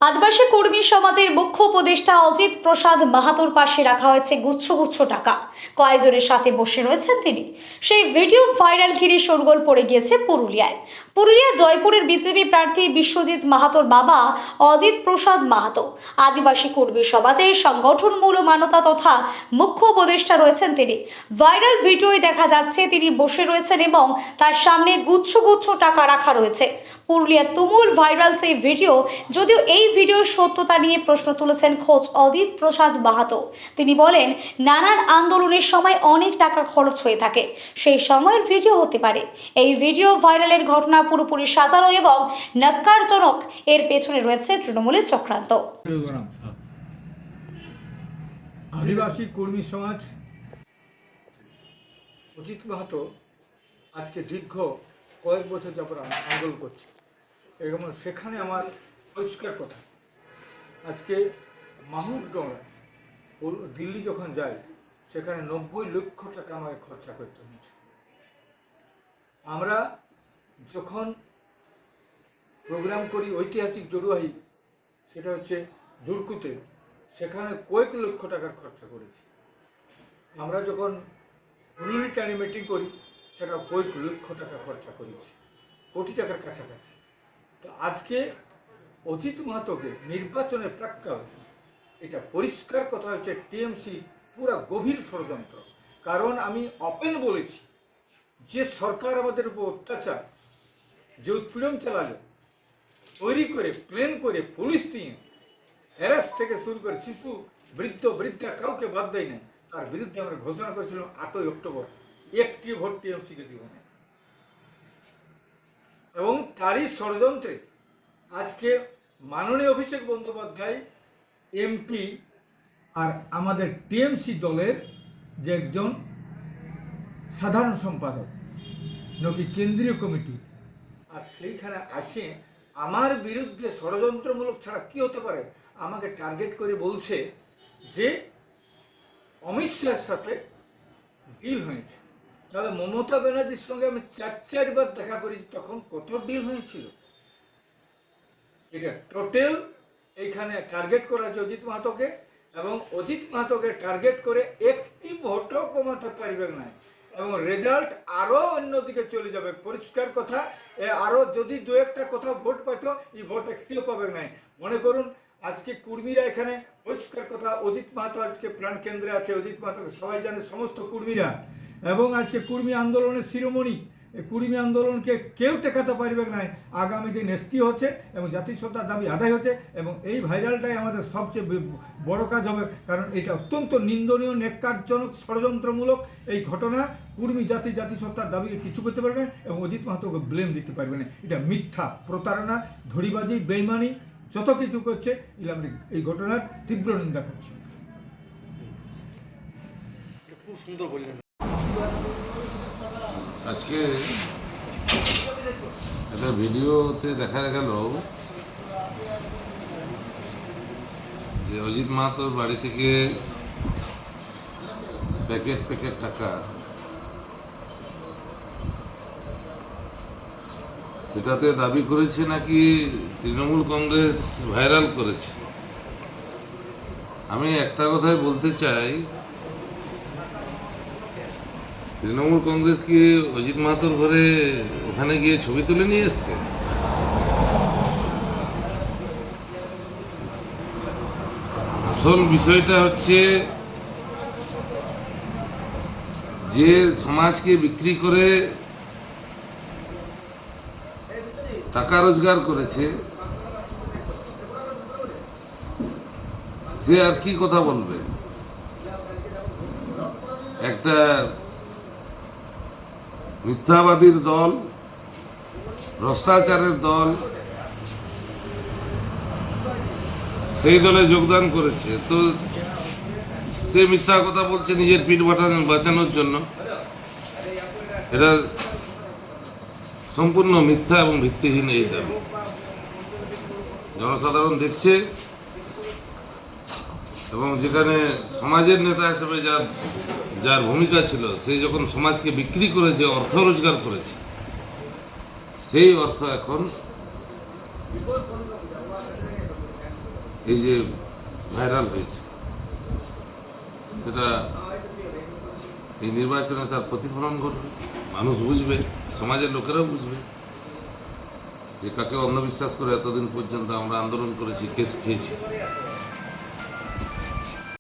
আদিবাসী কর্মী সমাজের মুখ্য উপদেষ্টা অজিত প্রসাদ মাহাতোর পাশে রাখা হয়েছে গুচ্ছ গুচ্ছ টাকা। কয়েকজনের সাথে বসে রয়েছেন তিনি। সেই ভিডিও ভাইরাল ঘিরে শোরগোল পড়ে গিয়েছে পুরুলিয়া জয়পুরের বিজেপি প্রার্থী বিশ্বজিৎ মাহাতোর বাবা অজিত প্রসাদ মাহাতো আদিবাসী কর্মী সমাজের সংগঠনমূল মানবতা তথা মুখ্য উপদেষ্টা রয়েছেন তিনি। ভাইরাল ভিডিওয় দেখা যাচ্ছে তিনি বসে রয়েছেন এবং তার সামনে গুচ্ছ গুচ্ছ টাকা রাখা রয়েছে। পুরুলিয়ার তুমুল ভাইরাল সেই ভিডিও। যদিও এই ভিডিওর সত্যতা নিয়ে প্রশ্ন তুলেছেন খোঁজ অজিত প্রসাদ মাহাতো। তিনি বলেন, নানান আন্দোলনের সময় অনেক টাকা খরচ হয়ে থাকে, সেই সময়ের ভিডিও হতে পারে। এই ভিডিও ভাইরালের ঘটনা পুরোপুরি সাজানো এবং ন্যক্কারজনক। এর পেছনে রয়েছে তৃণমূলের চক্রান্ত। আদিবাসী কর্মী সমাজ অজিত মাহাতো আজকে দীর্ঘ কয়েক বছর যাবত আন্দোলন করছে এবং সেখানে আমার পরিষ্কার কথা, আজকে মাহুরডোলা দিল্লি যখন যায় সেখানে 90 লক্ষ টাকা আমাকে খরচা করতে হয়েছে। আমরা যখন প্রোগ্রাম করি ঐতিহাসিক জড়ুয়াহি, সেটা হচ্ছে দুর্কুতে, সেখানে কয়েক লক্ষ টাকার খরচা করেছি। আমরা যখন হুলুলি টানে মিটিং করি সেটা কয়েক লক্ষ টাকা খরচা করেছি, কোটি টাকার কাছাকাছি। তো আজকে অজিত মাহাতোকে নির্বাচনের প্রাক্কালে এটা পরিষ্কার কথা হচ্ছে টিএমসি পুরা গভীর ষড়যন্ত্র। কারণ আমি ওপেন বলেছি যে সরকার আমাদের উপর অত্যাচার, যে উৎপীড়ন চালালো, তৈরি করে প্লেন করে পুলিশ দিয়ে হ্যারাস থেকে শুরু করে শিশু বৃদ্ধা কাউকে বাদ দেয় না, তার বিরুদ্ধে আমরা ঘোষণা করেছিলাম 8ই অক্টোবর একটি ভোট টিএমসিকে দিব না। এবং তারই ষড়যন্ত্রে আজকে মাননীয় অভিষেক বন্দ্যোপাধ্যায় এমপি আর আমাদের টিএমসি দলের যে একজন সাধারণ সম্পাদক নাকি কেন্দ্রীয় কমিটি, আর সেইখানে আসে আমার বিরুদ্ধে ষড়যন্ত্রমূলক ছাড়া কি হতে পারে, আমাকে টার্গেট করে বলছে যে অমিত শাহের সাথে ডিল হয়েছে। তাহলে মমতা ব্যানার্জির সঙ্গে আমি 4বার দেখা করেছি, তখন কত ডিল হয়েছিল। এটা টোটাল এইখানে টার্গেট করা আছে অজিত মাহাতোকে, এবং অজিত মাহাতোকে টার্গেট করে একটি ভোটও কমাতে পারবে না, এবং রেজাল্ট আরও অন্যদিকে চলে যাবে। পরিষ্কার কথা, আরও যদি দু একটা কোথাও ভোট পাইত, এই ভোট একটিও পাবে না। মনে করুন আজকে কর্মীরা এখানে, পরিষ্কার কথা, অজিত মাহাতো আজকে প্রাণ কেন্দ্রে আছে। অজিত মাহাতোকে সবাই জানে, সমস্ত কর্মীরা, এবং আজকে কর্মী আন্দোলনের শিরোমণি। কর্মী আন্দোলনকে কেউ টেকাতে পারবে না। আগামী দিন এসটি হচ্ছে এবং জাতিসত্তার দাবি আদায় হচ্ছে, এবং এই ভাইরালটাই আমাদের সবচেয়ে বড় কাজ হবে। কারণ এটা অত্যন্ত নিন্দনীয়, ন্যক্কারজনক, ষড়যন্ত্রমূলক এই ঘটনা। কর্মী জাতিসত্তার দাবিকে কিছু করতে পারবে না এবং অজিত মাহাতোকে ব্লেম দিতে পারবে না। এটা মিথ্যা, প্রতারণা, ধড়িবাজি, বেইমানি, যত কিছু করছে এই ঘটনার তীব্র নিন্দা করছে। খুব সুন্দর বললেন। আজকে একটা ভিডিওতে দেখা গেল যে অজিত মাহাতোর বাড়ি থেকে প্যাকেট টাকা, সেটাতে দাবি করেছে নাকি তৃণমূল কংগ্রেস ভাইরাল করেছে। আমি একটা কথাই বলতে চাই, তৃণমূল কংগ্রেস কি অজিত মাহাতোর ঘরে ওখানে গিয়ে ছবি তুলে নিয়ে এসছে? আসল বিষয়টা হচ্ছে যে সমাজকে বিক্রি করে টাকা রোজগার করেছে, সে আর কি কথা বলবে। একটা মিথ্যাবাদীর দল, ভ্রষ্টাচারের দল, সেই দলে যোগদান করেছে, তো সে মিথ্যা কথা বলছে নিজের পিঠ বাঁচানোর জন্য। এটা সম্পূর্ণ মিথ্যা এবং ভিত্তিহীন এই দাবি। জনসাধারণ দেখছে, এবং যেখানে সমাজের নেতা হিসেবে যার ভূমিকা ছিল, সে যখন সমাজকে বিক্রি করে যে অর্থ রোজগার করেছে, সেই অর্থ এখন এই যে ভাইরাল হয়েছে, সেটা এই নির্বাচনে তার প্রতিফলন ঘটবে, মানুষ বুঝবে, সমাজের লোকেরাও বুঝবে যে কাকে অন্ধবিশ্বাস করে এতদিন পর্যন্ত আমরা আন্দোলন করেছি, কেস খেয়েছি।